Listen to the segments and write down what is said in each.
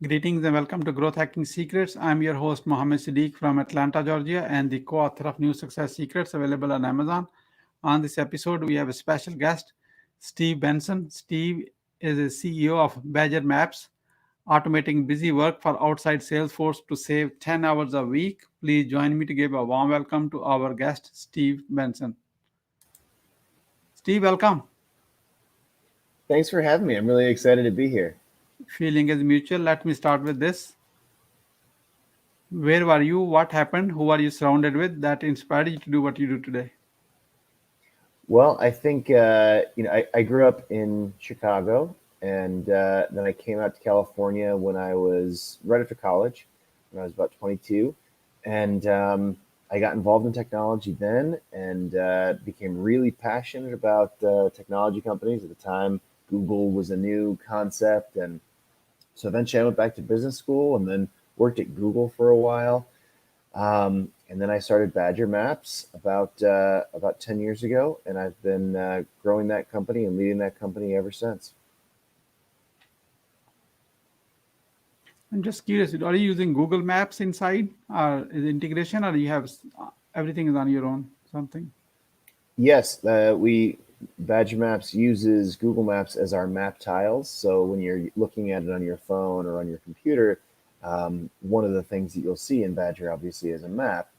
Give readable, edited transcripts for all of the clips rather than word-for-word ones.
Greetings and welcome to Growth Hacking Secrets. I'm your host Mohammed Siddique from Atlanta, Georgia, and the co-author of New Success Secrets available on Amazon. On this episode, we have a special guest, Steve Benson. Steve is a CEO of Badger Maps, automating busy work for outside Salesforce to save 10 hours a week. Please join me to give a warm welcome to our guest, Steve Benson. Steve, welcome. Thanks for having me. I'm really excited to be here. Feeling is mutual. Let me start with this. Where were you? What happened? Who are you surrounded with that inspired you to do what you do today? Well, I think I grew up in Chicago, and then I came out to California when I was right after college, when I was about 22, and I got involved in technology then, and became really passionate about technology companies. At the time, Google was a new concept, and so eventually I went back to business school, and then worked at Google for a while. And then I started Badger Maps about 10 years ago, and I've been growing that company and leading that company ever since. I'm just curious. Are you using Google Maps inside, or is it integration, or you have everything is on your own? Something. Yes, we Badger Maps uses Google Maps as our map tiles. So when you're looking at it on your phone or on your computer, one of the things that you'll see in Badger obviously is a map,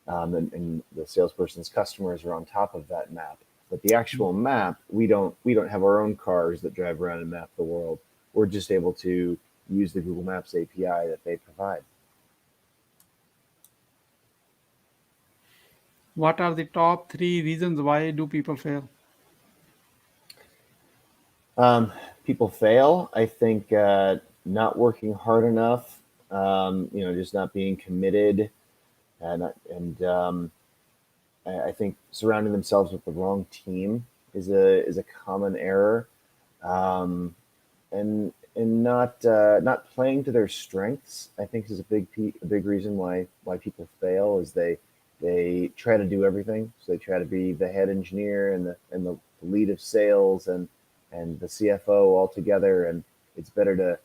and the salesperson's customers are on top of that map. But the actual map, we don't have our own cars that drive around and map the world. We're just able to use the Google Maps API that they provide. What are the top three reasons why do people fail? Um, People fail. I think not working hard enough. Just not being committed, and I think surrounding themselves with the wrong team is a common error, um, and not playing to their strengths. I think is a big reason why people fail is they try to do everything. So they try to be the head engineer and the lead of sales and the CFO all together, and it's better to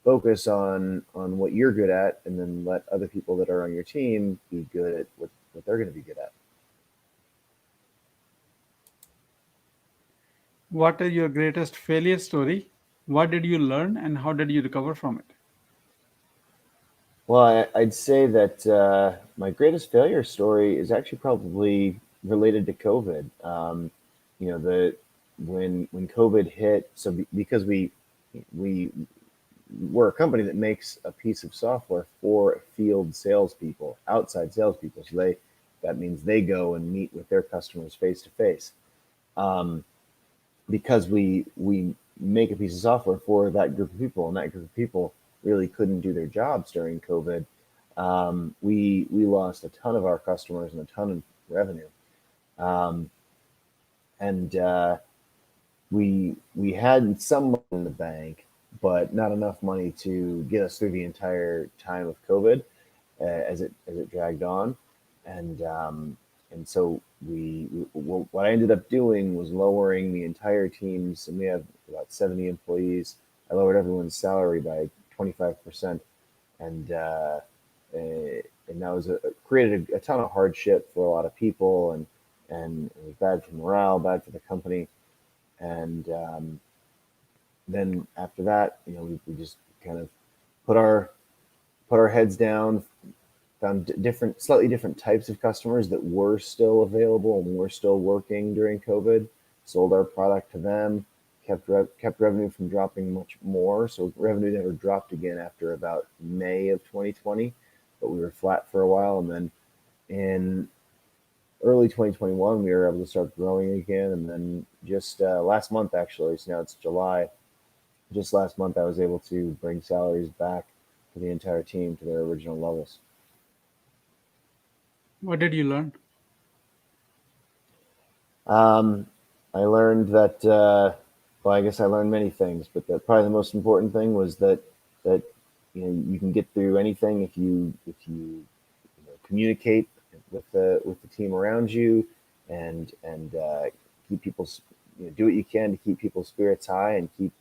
focus on what you're good at and then let other people that are on your team be good at what they're going to be good at. What is your greatest failure story? What did you learn, and how did you recover from it? Well, I'd say that my greatest failure story is actually probably related to COVID. The when COVID hit, so because we we're a company that makes a piece of software for field salespeople, outside salespeople, so that means they go and meet with their customers face to face. Um, because we make a piece of software for that group of people, and that group of people really couldn't do their jobs during COVID. We lost a ton of our customers and a ton of revenue, um, and we had some money in the bank, but not enough money to get us through the entire time of COVID, as it dragged on, and so what I ended up doing was lowering the entire teams, and we have about 70 employees. I lowered everyone's salary by 25%, and and that created a ton of hardship for a lot of people, and it was bad for morale, bad for the company, and then after that, we just kind of put our put our heads down, found slightly different types of customers that were still available and were still working during COVID, sold our product to them, kept revenue from dropping much more. So revenue never dropped again after about May of 2020, but we were flat for a while. And then in early 2021, we were able to start growing again. And then just last month, actually, so now it's July, just last month, I was able to bring salaries back for the entire team to their original levels. What did you learn? Um, I learned that, well, I guess I learned many things, but probably the most important thing was that you can get through anything if you communicate with the team around you, and keep do what you can to keep people's spirits high and keep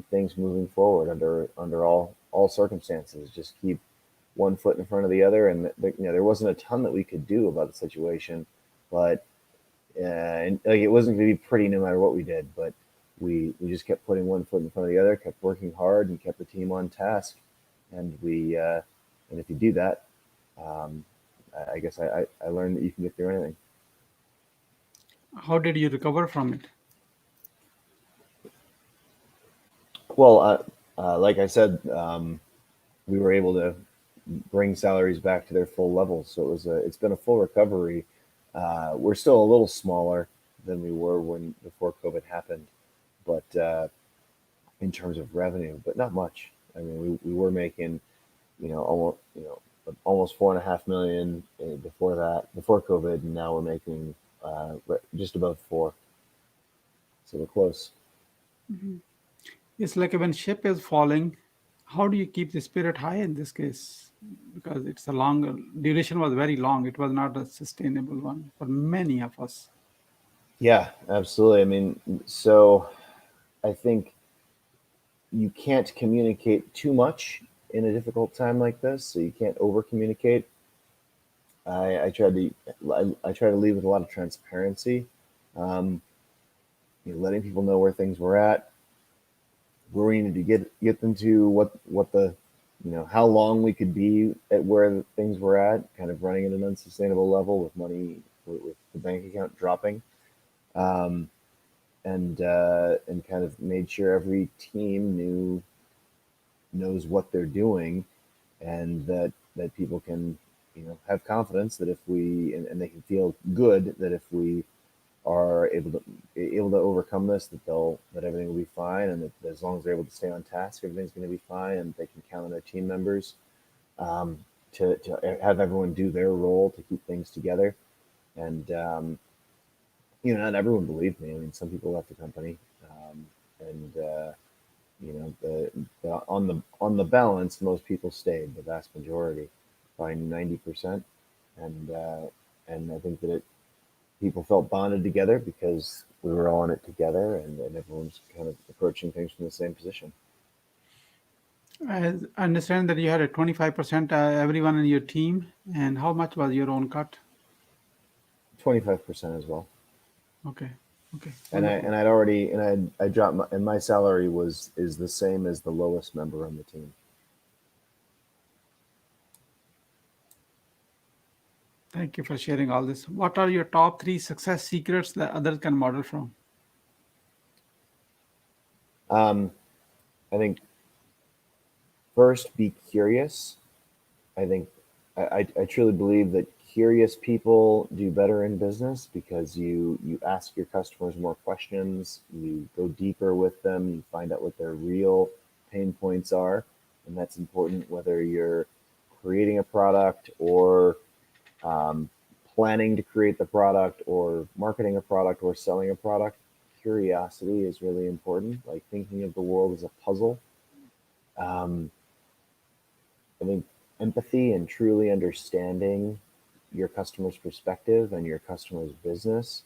things moving forward under all all circumstances. Just keep one foot in front of the other, and there wasn't a ton that we could do about the situation, but and like it wasn't going to be pretty no matter what we did. But we just kept putting one foot in front of the other, kept working hard, and kept the team on task. And and if you do that, um, I guess I learned that you can get through anything. How did you recover from it? Well, like I said, we were able to bring salaries back to their full levels. So it's been a full recovery. We're still a little smaller than we were when before COVID happened, but in terms of revenue, but not much. I mean, we were making, almost 4.5 million before that, before COVID, and now we're making just above four. So we're close. It's like when ship is falling, how do you keep the spirit high in this case? Because it's a longer duration was very long. It was not a sustainable one for many of us. Yeah, absolutely. I mean, so I think you can't communicate too much in a difficult time like this. So you can't over communicate. I try to I try to lead with a lot of transparency, um, letting people know where things were at, where we needed to get them to, what the how long we could be at where things were at, kind of running at an unsustainable level with money with the bank account dropping, um, and kind of made sure every team knows what they're doing, and that people can have confidence that if we and they can feel good that if we are able to overcome this, that everything will be fine, and that as long as they're able to stay on task, everything's going to be fine, and they can count on their team members, um, to have everyone do their role to keep things together. And not everyone believed me. I mean, some people left the company, and on the balance, most people stayed. The vast majority, probably 90%, and and I think that people felt bonded together because we were all in it together, and everyone's kind of approaching things from the same position. I understand that you had a 25% everyone in your team, and how much was your own cut? 25% as well. Okay, okay, And wonderful. I'd already I dropped and my salary is the same as the lowest member on the team. Thank you for sharing all this. What are your top three success secrets that others can model from? Um, I think first, be curious. I think I truly believe that curious people do better in business because you ask your customers more questions, you go deeper with them, you find out what their real pain points are, and that's important whether you're creating a product or um, planning to create the product or marketing a product or selling a product. Curiosity is really important, like thinking of the world as a puzzle. Um, I think empathy and truly understanding your customer's perspective and your customer's business.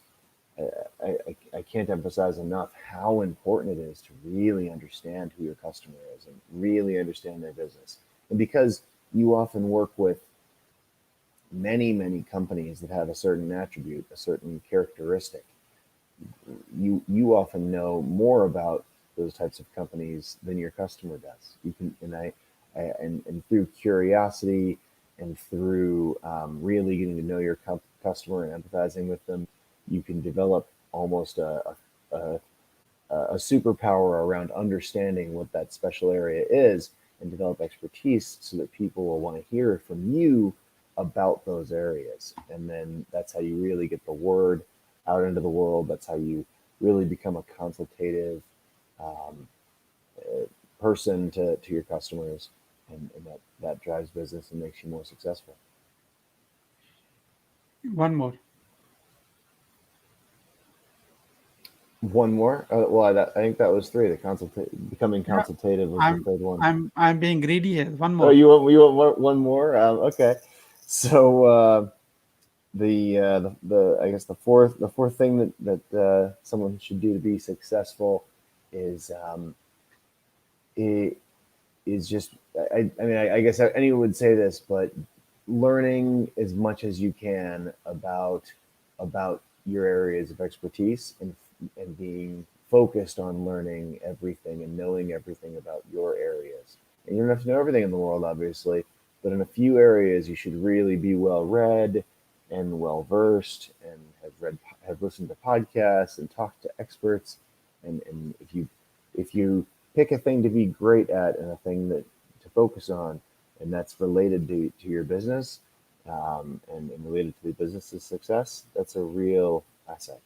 I can't emphasize enough how important it is to really understand who your customer is and really understand their business. And because you often work with many companies that have a certain attribute, a certain characteristic, you often know more about those types of companies than your customer does. You can and through curiosity and through really getting to know your customer and empathizing with them, you can develop almost a, a superpower around understanding what that special area is and develop expertise so that people will want to hear from you about those areas. And then that's how you really get the word out into the world. That's how you really become a consultative um, person to your customers. And that drives business and makes you more successful. One more. One more. Well, I think that was three. Becoming Yeah, consultative was the I'm third one. I'm being greedy here. One Oh, more. you want one more? Okay. So the I guess the fourth thing that someone should do to be successful is is just I mean I guess anyone would say this, but learning as much as you can about your areas of expertise and being focused on learning everything and knowing everything about your areas. And you don't have to know everything in the world, obviously, but in a few areas you should really be well read and well versed and have listened to podcasts and talked to experts. And if you pick a thing to be great at and a thing that to focus on, and that's related to your business, and related to the business's success, that's a real asset.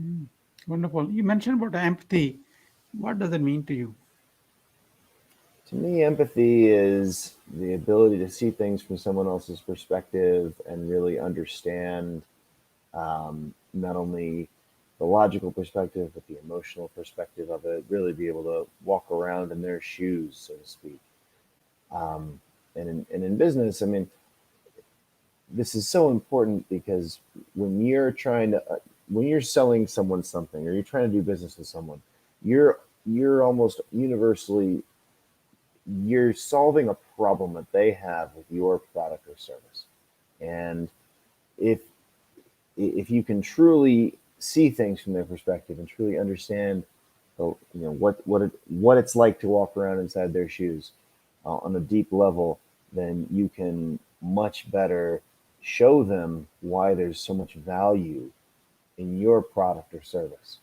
Mm, wonderful. You mentioned about empathy. What does it mean to you? To me, empathy is the ability to see things from someone else's perspective and really understand, not only the logical perspective, but the emotional perspective of it, really be able to walk around in their shoes, so to speak. Um, and in business, I mean, this is so important because when you're trying to when you're selling someone something or you're trying to do business with someone, you're almost universally you're solving a problem that they have with your product or service. And if if you can truly see things from their perspective and truly understand what it's like to walk around inside their shoes, on a deep level, then you can much better show them why there's so much value in your product or service.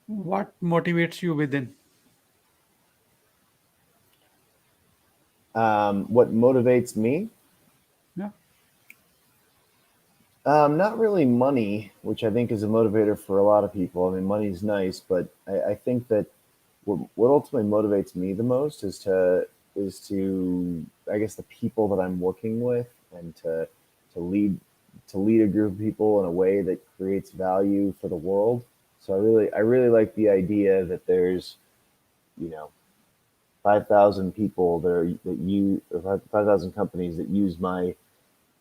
What motivates you within? What motivates me? Yeah. Not really money, which I think is a motivator for a lot of people. I mean, money's nice, but I think that what ultimately motivates me the most is to I guess the people that I'm working with, and to lead to lead a group of people in a way that creates value for the world. So I really like the idea that there's, you know 5,000 people that you or 5,000 companies that use my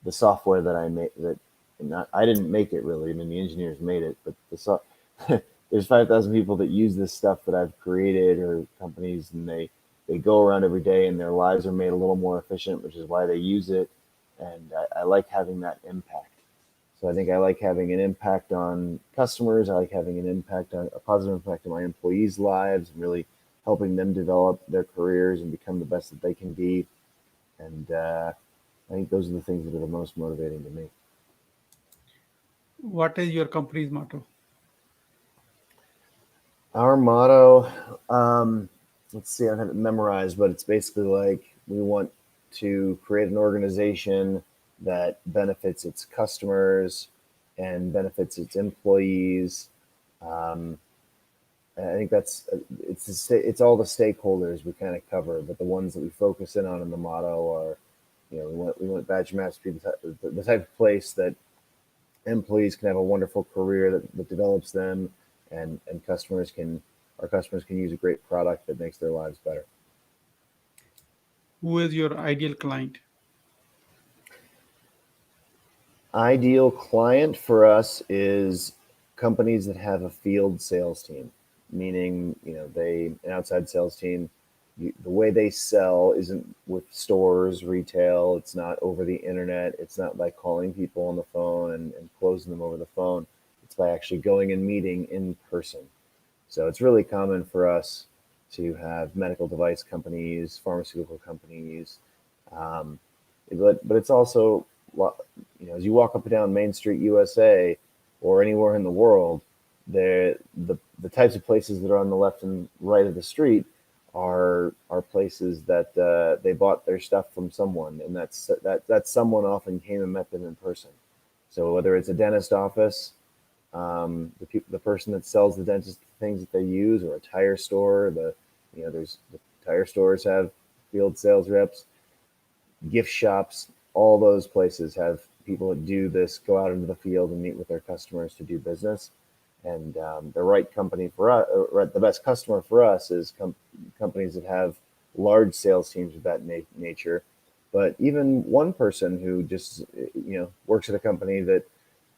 the software that I made. That not I didn't make it really. I mean, the engineers made it, but there's 5,000 people that use this stuff that I've created, or companies, and they go around every day and their lives are made a little more efficient, which is why they use it. And I like having that impact. So I think I like having an impact on customers. I like having an impact on a positive impact on my employees' lives, and really helping them develop their careers and become the best that they can be. And I think those are the things that are the most motivating to me. What is your company's motto? Our motto, let's see, I don't have it memorized, but it's basically like we want to create an organization that benefits its customers and benefits its employees. Um, I think it's all the stakeholders we kind of cover, but the ones that we focus in on in the motto are, we want Badger Maps to be the type of place that employees can have a wonderful career that develops them, and our customers can use a great product that makes their lives better. Who is your ideal client? Ideal client for us is companies that have a field sales team, meaning, an outside sales team. The way they sell isn't with stores, retail. It's not over the internet. It's not by calling people on the phone and closing them over the phone. It's by actually going and meeting in person. So it's really common for us to have medical device companies, pharmaceutical companies, um, but it's also, as you walk up and down Main Street, USA, or anywhere in the world, the types of places that are on the left and right of the street are places that they bought their stuff from someone, and that someone often came and met them in person. So whether it's a dentist office, the person that sells the dentist things that they use, or a tire store, there's the tire stores have field sales reps, gift shops, all those places have people that do this, go out into the field and meet with their customers to do business. And the right company for us, or the best customer for us, is companies that have large sales teams of that nature. But even one person who just works at a company that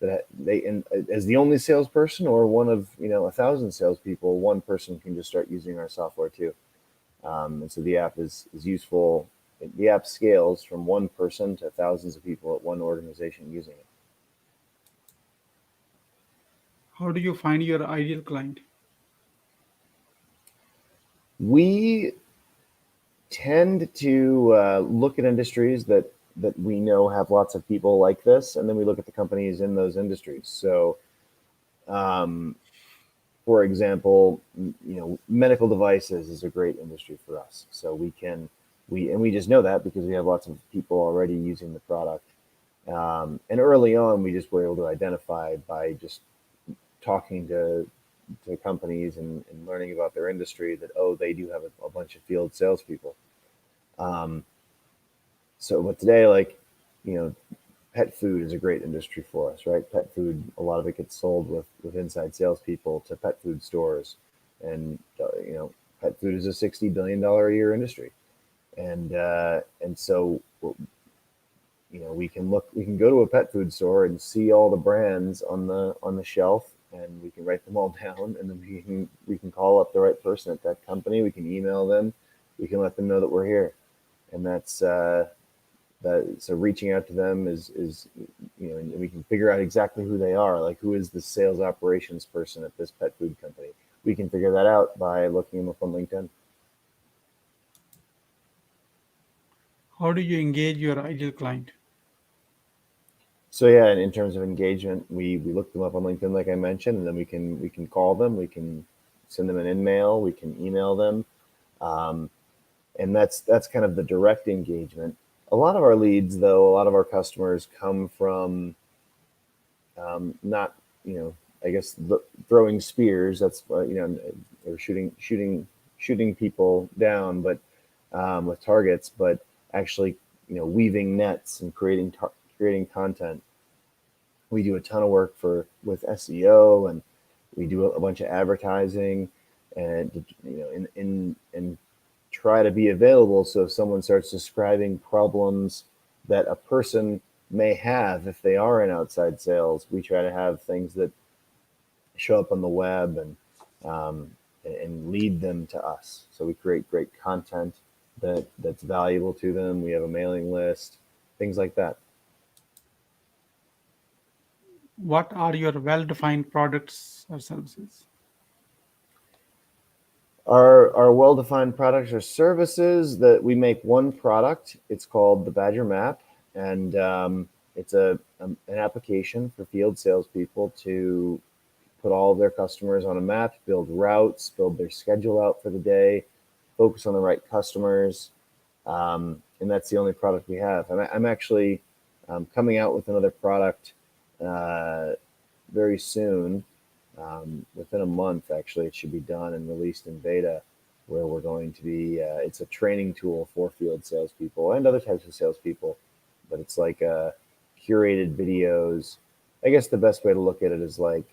that they, and as the only salesperson or one of 1,000 salespeople, one person can just start using our software too. And so the app is useful. The app scales from one person to thousands of people at one organization using it. How do you find your ideal client? We tend to look at industries that we know have lots of people like this, and then we look at the companies in those industries. So, um, for example, medical devices is a great industry for us. So we just know that because we have lots of people already using the product. And early on, we just were able to identify by just talking to companies and learning about their industry that, oh, they do have a bunch of field salespeople. Um, but today, like, you know, pet food is a great industry for us, right? Pet food, a lot of it gets sold with inside salespeople to pet food stores, and pet food is a $60 billion a year industry, and so we can go to a pet food store and see all the brands on the shelf, and we can write them all down, and then we can call up the right person at that company. We can email them, we can let them know that we're here, and that's that. So reaching out to them is and we can figure out exactly who they are, like who is the sales operations person at this pet food company. We can figure that out by looking them up on LinkedIn. How do you engage your ideal client? So yeah, and in terms of engagement, we look them up on LinkedIn, like I mentioned, and then we can call them, we can send them an email, we can email them, um, and that's kind of the direct engagement. A lot of our leads, though, a lot of our customers come from not, I guess throwing spears. That's or shooting people down, but with targets, but actually weaving nets and creating content. We do a ton of work with SEO, and we do a bunch of advertising, and and try to be available. So if someone starts describing problems that a person may have if they are in outside sales, we try to have things that show up on the web and lead them to us. So we create great content that's valuable to them. We have a mailing list, things like that. What are your well defined products or services? Our well-defined products are services that we make one product. It's called the Badger Map, and it's an application for field salespeople to put all of their customers on a map, build routes, build their schedule out for the day, focus on the right customers, and that's the only product we have. I'm actually coming out with another product uh, very soon. Within a month, actually, it should be done and released in beta, where we're going to be. It's a training tool for field salespeople and other types of salespeople, but it's like curated videos. I guess the best way to look at it is like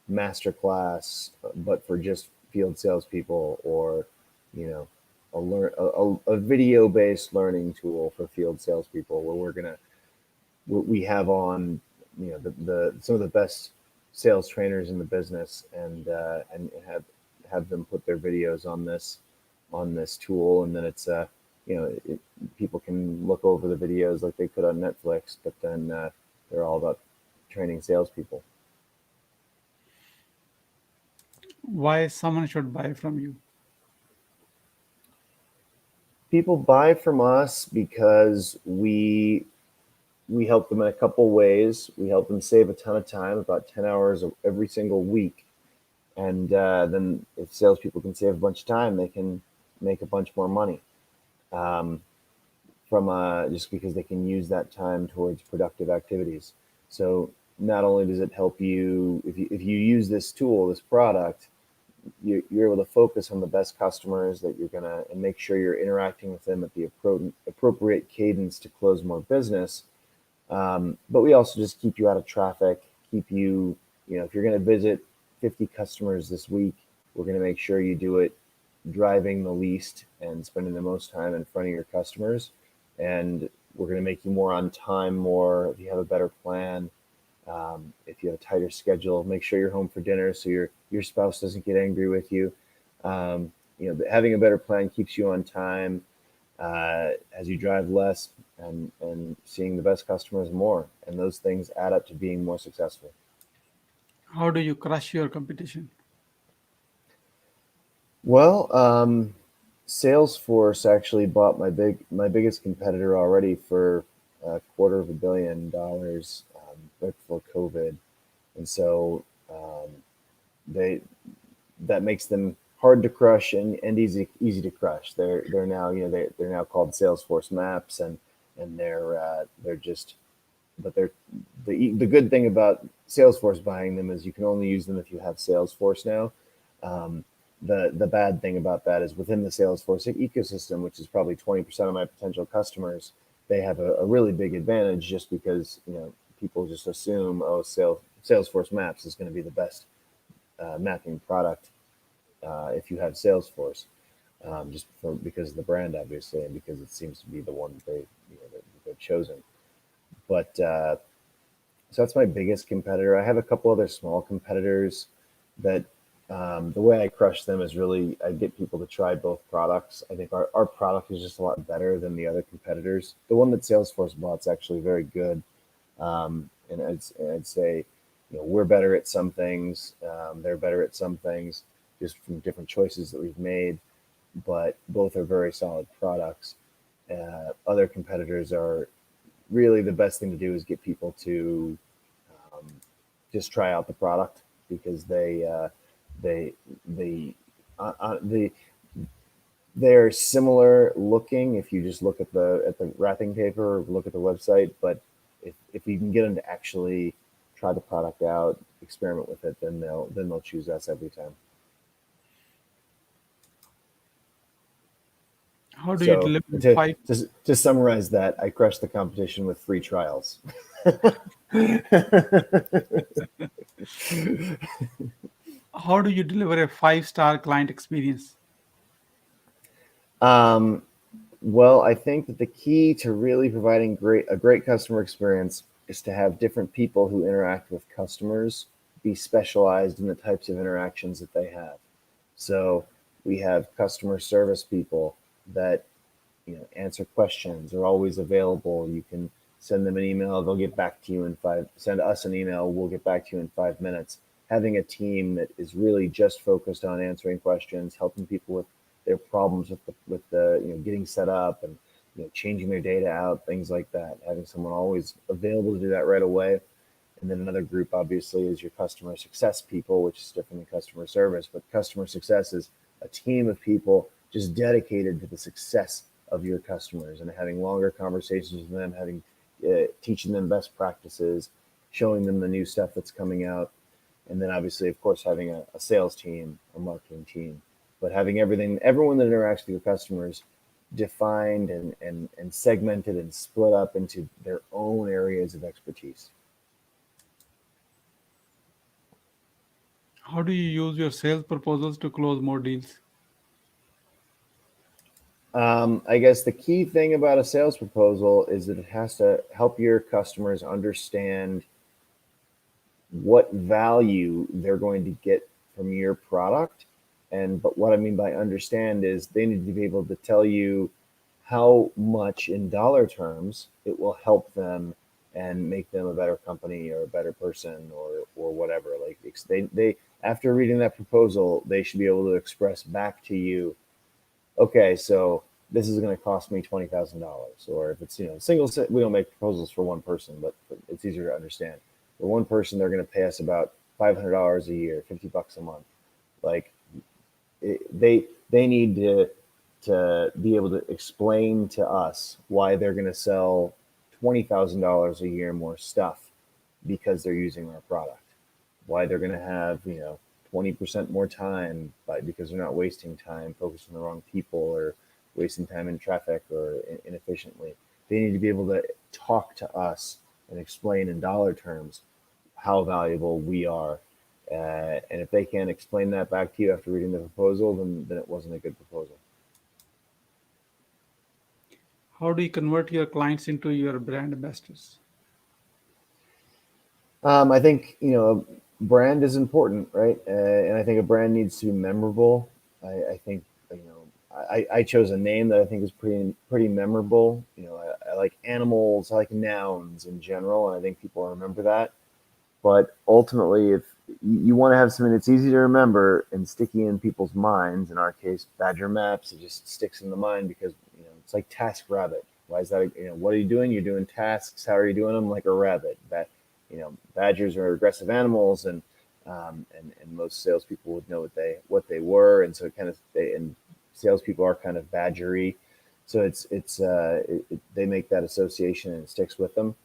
masterclass, but for just field salespeople, or you know, a video based learning tool for field salespeople, where we have on the some of the best sales trainers in the business, and have them put their videos on this tool, and then it's people can look over the videos like they could on Netflix, but then they're all about training salespeople. Why someone should buy from you? People buy from us because we help them in a couple ways. We help them save a ton of time, about 10 hours every single week. And then if salespeople can save a bunch of time, they can make a bunch more money, um, from just because they can use that time towards productive activities. So not only does it help you, if you use this tool, this product, you're able to focus on the best customers that you're gonna, and make sure you're interacting with them at the appropriate cadence to close more business. But we also just keep you out of traffic, keep you, if you're going to visit 50 customers this week, we're going to make sure you do it driving the least and spending the most time in front of your customers. And we're going to make you more on time, more if you have a better plan. If you have a tighter schedule, make sure you're home for dinner so your spouse doesn't get angry with you. Having a better plan keeps you on time as you drive less and seeing the best customers more. And those things add up to being more successful. How do you crush your competition? Well, Salesforce actually bought my biggest competitor already for $250 million right before COVID, and so they that makes them hard to crush and easy to crush. They're now they're now called Salesforce Maps, and they're just but they're the good thing about Salesforce buying them is you can only use them if you have Salesforce now. Um, the bad thing about that is within the Salesforce ecosystem, which is probably 20% of my potential customers, they have a really big advantage just because people just assume Salesforce Maps is going to be the best mapping product if you have Salesforce, because of the brand obviously and because it seems to be the one that they've chosen. But so that's my biggest competitor. I have a couple other small competitors that the way I crush them is really I get people to try both products. I think our product is just a lot better than the other competitors. The one that Salesforce bought is actually very good. And I'd say, we're better at some things. They're better at some things just from different choices that we've made, but both are very solid products. Other competitors are really the best thing to do is get people to um, just try out the product because they the they're similar looking if you just look at the wrapping paper or look at the website, but if you can get them to actually try the product out, experiment with it, then they'll choose us every time. How do you So deliver to five? to summarize that, I crushed the competition with free trials. How do you deliver a five-star client experience? Um, well, I think that the key to really providing a great customer experience is to have different people who interact with customers be specialized in the types of interactions that they have. So we have customer service people that answer questions, are always available. You can send them an email, they'll get back to you in five. Send us an email, we'll get back to you in 5 minutes. Having a team that is really just focused on answering questions, helping people with their problems with the getting set up and changing their data out, things like that. Having someone always available to do that right away. And then another group, obviously, is your customer success people, which is different than customer service. But customer success is a team of people just dedicated to the success of your customers and having longer conversations with them, teaching them best practices, showing them the new stuff that's coming out. And then obviously, of course, having a sales team, a marketing team, but having everyone that interacts with your customers defined and segmented and split up into their own areas of expertise. How do you use your sales proposals to close more deals? I guess the key thing about a sales proposal is that it has to help your customers understand what value they're going to get from your product. But what I mean by understand is they need to be able to tell you how much in dollar terms it will help them and make them a better company or a better person or whatever. Like they after reading that proposal, they should be able to express back to you, okay, so this is going to cost me $20,000. Or if it's single, we don't make proposals for one person, but it's easier to understand. For one person, they're going to pay us about $500 a year, $50 a month. Like they need to be able to explain to us why they're going to sell $20,000 a year more stuff because they're using our product. Why they're going to have 20% more time because they're not wasting time focusing on the wrong people or wasting time in traffic or inefficiently. They need to be able to talk to us and explain in dollar terms how valuable we are. And if they can't explain that back to you after reading the proposal, then it wasn't a good proposal. How do you convert your clients into your brand ambassadors? I think brand is important, right? And I think a brand needs to be memorable. I think I chose a name that I think is pretty memorable. I like animals, I like nouns in general, and I think people remember that. But ultimately, if you want to have something that's easy to remember and sticky in people's minds, in our case, Badger Maps, it just sticks in the mind because it's like Task Rabbit. Why is that? What are you doing? You're doing tasks. How are you doing them? Like a rabbit. Badgers are aggressive animals, and most salespeople would know what they were, and so and salespeople are kind of badgery, so they make that association and it sticks with them,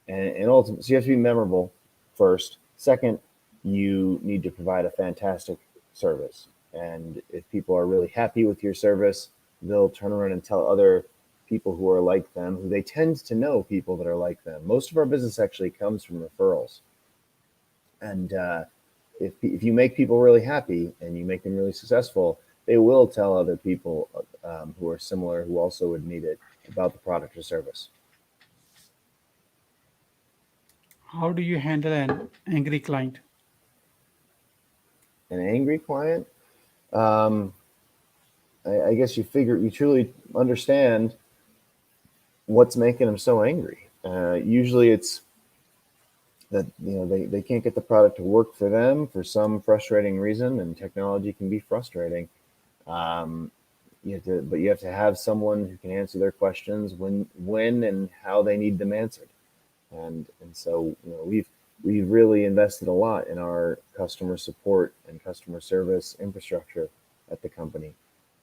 and ultimately, so you have to be memorable first. Second, you need to provide a fantastic service, and if people are really happy with your service, they'll turn around and tell other people who are like them, who they tend to know people that are like them. Most of our business actually comes from referrals. And if you make people really happy and you make them really successful, they will tell other people who are similar, who also would need it, about the product or service. How do you handle an angry client? An angry client, um, I guess you truly understand what's making them so angry. Usually it's that they can't get the product to work for them for some frustrating reason, and technology can be frustrating. Um, but you have to have someone who can answer their questions when and how they need them answered. And so we've really invested a lot in our customer support and customer service infrastructure at the company.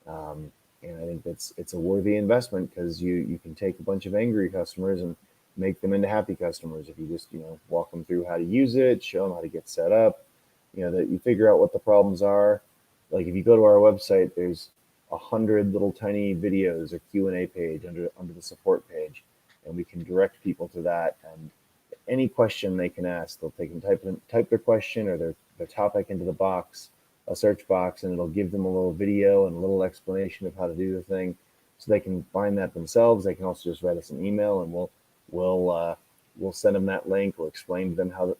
Um, and I think it's a worthy investment because you can take a bunch of angry customers and make them into happy customers if you just walk them through how to use it, show them how to get set up, that you figure out what the problems are. Like if you go to our website, there's 100 little tiny videos, a Q&A page under the support page, and we can direct people to that. And any question they can ask, they'll take and type their question or their topic into the box, a search box, and it'll give them a little video and a little explanation of how to do the thing, so they can find that themselves. They can also just write us an email, and we'll send them that link. We'll explain to them how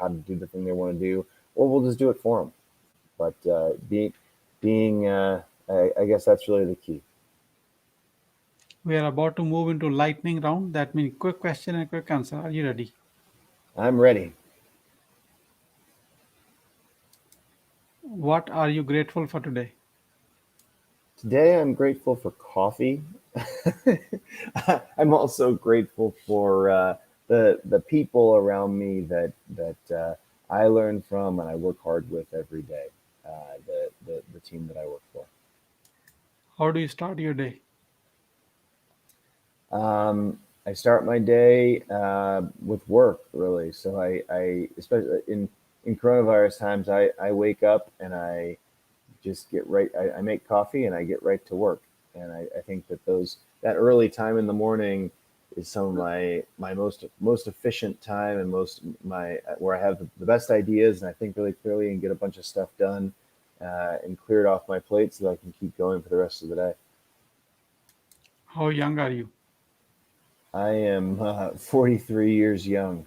to do the thing they want to do, or we'll just do it for them. But being I guess that's really the key. We are about to move into lightning round. That means quick question and quick answer. Are you ready? I'm ready. What are you grateful for today? Today, I'm grateful for coffee. I'm also grateful for the people around me that I learn from and I work hard with every day. The team that I work for. How do you start your day? I start my day with work, really. So I especially in coronavirus times, I wake up and I just get right. I make coffee and I get right to work. And I think that early time in the morning is some of my most efficient time and most my where I have the best ideas and I think really clearly and get a bunch of stuff done and clear it off my plate so that I can keep going for the rest of the day. How young are you? I am 43 years young.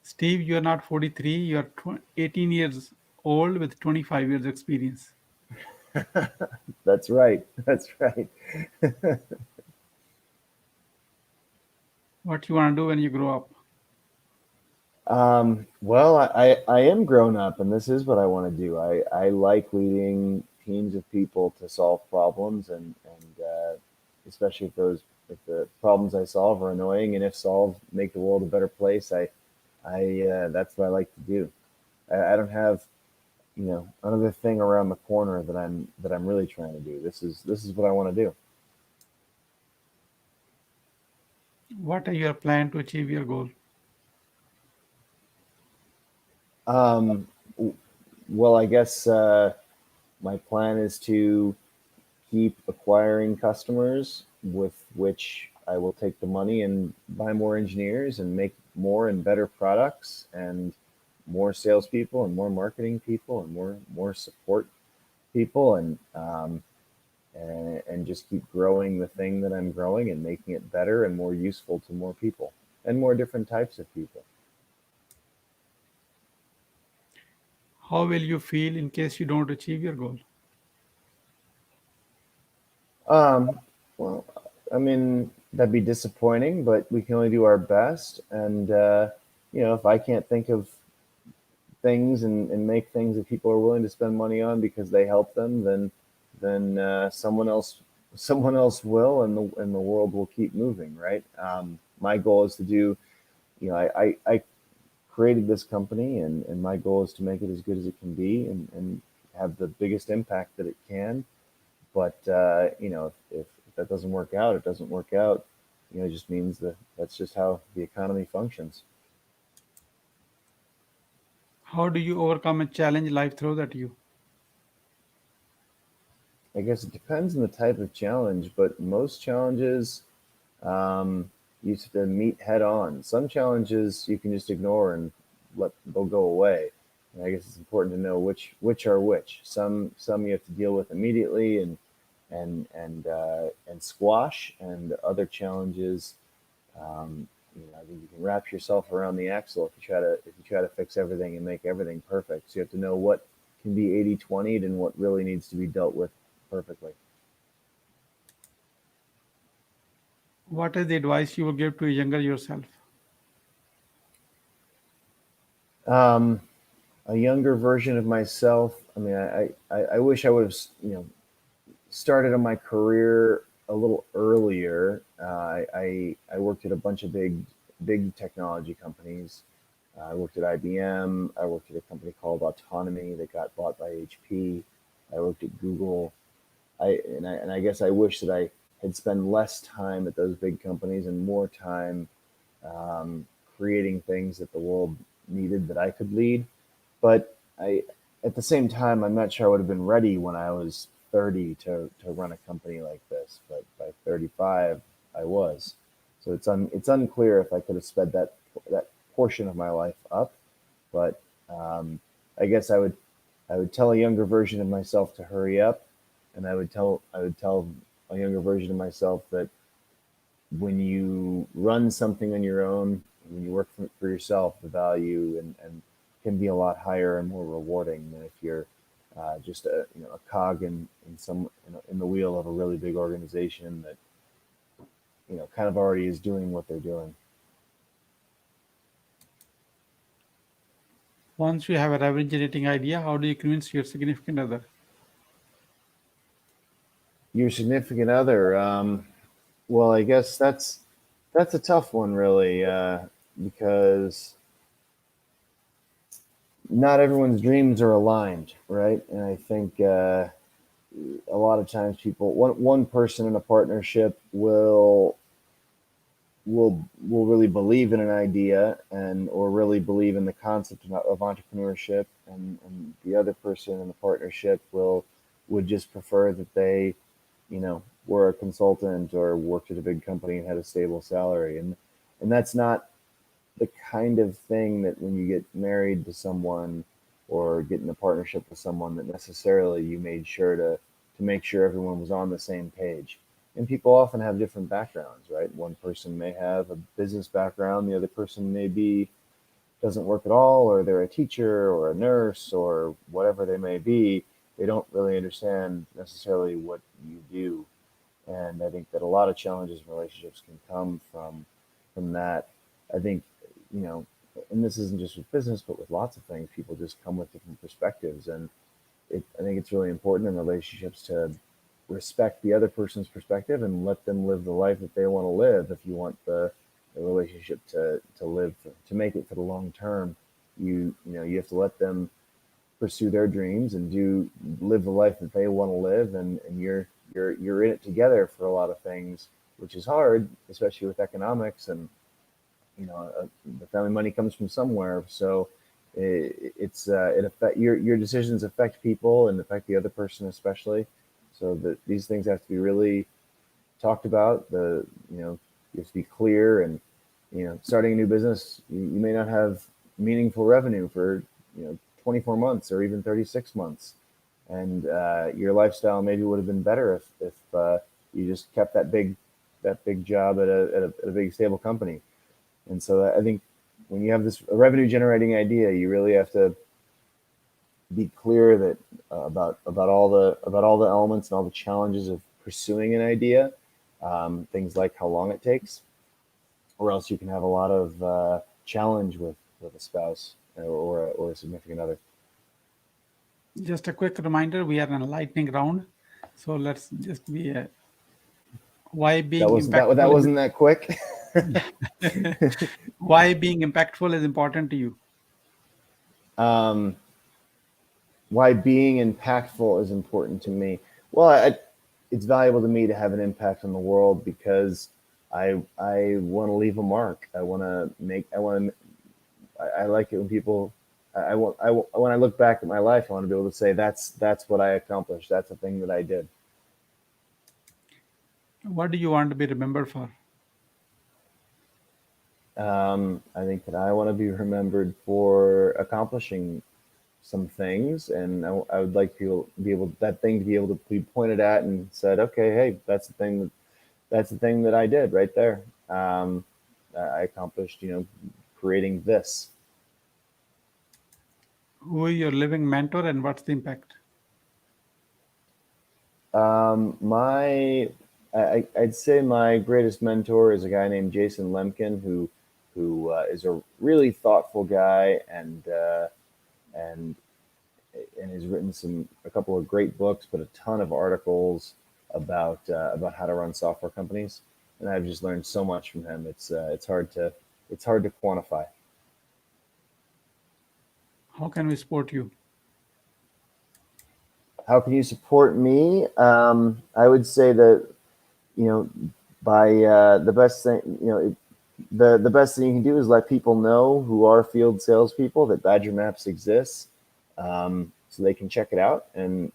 Steve, you are not 43, you are 18 years old with 25 years experience. That's right. That's right. What you want to do when you grow up? Well, I am grown up, and this is what I want to do. I like leading teams of people to solve problems, and especially if the problems I solve are annoying, and if solved, make the world a better place. I that's what I like to do. I don't have another thing around the corner that I'm really trying to do. This is what I want to do. What are your plan to achieve your goal? Um, w- well, I guess my plan is to keep acquiring customers with which I will take the money and buy more engineers and make more and better products and more salespeople and more marketing people and more support people and just keep growing the thing that I'm growing and making it better and more useful to more people and more different types of people. How will you feel in case you don't achieve your goal? Um, well, I mean, that'd be disappointing, but we can only do our best. And, if I can't think of things and make things that people are willing to spend money on because they help them, then someone else will, and the world will keep moving, right? My goal is to do, I created this company, and my goal is to make it as good as it can be, and have the biggest impact that it can. But if that doesn't work out, it doesn't work out. It just means that that's just how the economy functions. How do you overcome a challenge life throws at you? I guess it depends on the type of challenge, but most challenges you have to meet head on. Some challenges you can just ignore and they'll go away. And I guess it's important to know which are which. Some you have to deal with immediately and squash, and other challenges, I think you can wrap yourself around the axle if you try to fix everything and make everything perfect. So you have to know what can be 80/20 and what really needs to be dealt with perfectly. What is the advice you would give to a younger yourself? Um, a younger version of myself. I mean, I wish I would have started on my career a little earlier. I worked at a bunch of big technology companies. I worked at IBM. I worked at a company called Autonomy that got bought by HP. I worked at Google. I guess I wish that I had spent less time at those big companies and more time um, creating things that the world needed that I could lead. But at the same time, I'm not sure I would have been ready when I was 30 to run a company like this. But by 35, I was. So it's unclear if I could have sped that portion of my life up. But I guess I would tell a younger version of myself to hurry up, and I would tell a younger version of myself that when you run something on your own, when you work for yourself, the value and can be a lot higher and more rewarding than if you're just a cog in the wheel of a really big organization that kind of already is doing what they're doing. Once you have a revenue generating idea, how do you convince your significant other? Your significant other. Well, I guess that's a tough one, really, because not everyone's dreams are aligned, right? And I think a lot of times one person in a partnership will really believe in an idea and or really believe in the concept of entrepreneurship, and the other person in the partnership would just prefer that they were a consultant or worked at a big company and had a stable salary, and that's not the kind of thing that when you get married to someone or get in a partnership with someone that necessarily you made sure to make sure everyone was on the same page. And people often have different backgrounds, right? One person may have a business background, the other person maybe doesn't work at all, or they're a teacher or a nurse or whatever they may be. They don't really understand necessarily what you do. And I think that a lot of challenges in relationships can come from that. I think, you know, and this isn't just with business, but with lots of things, people just come with different perspectives. And I think it's really important in relationships to respect the other person's perspective and let them live the life that they want to live. If you want the relationship to live, to make it for the long term, you have to let them pursue their dreams and live the life that they want to live, and you're in it together for a lot of things, which is hard, especially with economics. And the family money comes from somewhere, so it affect your decisions affect people and affect the other person especially. So that these things have to be really talked about. You have to be clear, and starting a new business, you may not have meaningful revenue for 24 months or even 36 months. and your lifestyle maybe would have been better if you just kept that big job at a big stable company. And so I think when you have this revenue generating idea, you really have to be clear that about all the elements and all the challenges of pursuing an idea, things like how long it takes, or else you can have a lot of challenge with a spouse or a significant other. Just a quick reminder, we are in a lightning round. So let's just be why That being wasn't that that impactful wasn't that quick. why being impactful is important to you. um, why being impactful is important to me. Well, it's valuable to me to have an impact on the world because I want to leave a mark. I want to make. I want to. I like it when people. When I look back at my life, I want to be able to say that's what I accomplished. That's the thing that I did. What do you want to be remembered for? I think that I want to be remembered for accomplishing some things, and I would like people to be able that thing to be able to be pointed at and said, okay, hey, that's the thing that I did right there. I accomplished, creating this. Who is your living mentor and what's the impact? I'd say my greatest mentor is a guy named Jason Lemkin, who is a really thoughtful guy and and has written a couple of great books, but a ton of articles about how to run software companies. And I've just learned so much from him. It's hard to quantify. How can we support you? How can you support me? I would say that you know by the best thing the best thing you can do is let people know who are field salespeople that Badger Maps exists, so they can check it out and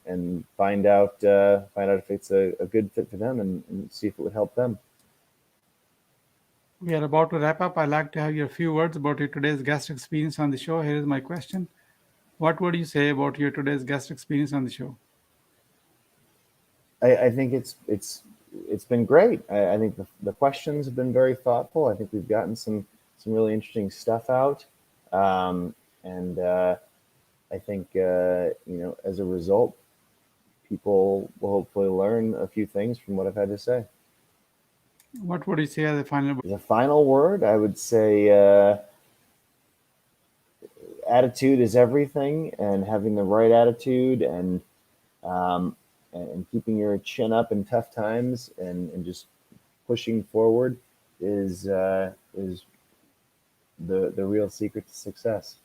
find out if it's a good fit for them and see if it would help them. We are about to wrap up. I'd like to have your few words about your today's guest experience on the show. Here is my question. What would you say about your today's guest experience on the show? I think it's been great. I think the questions have been very thoughtful. I think we've gotten some really interesting stuff out, and I think as a result, people will hopefully learn a few things from what I've had to say. What would you say as a final word? As a final word, I would say attitude is everything, and having the right attitude um, and keeping your chin up in tough times and just pushing forward is the real secret to success.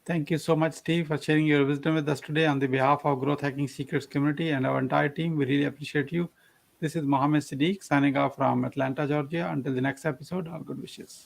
Thank you so much, Steve, for sharing your wisdom with us today on the behalf of Growth Hacking Secrets community and our entire team. We really appreciate you. This is Mohammed Siddique signing off from Atlanta, Georgia. Until the next episode, our good wishes.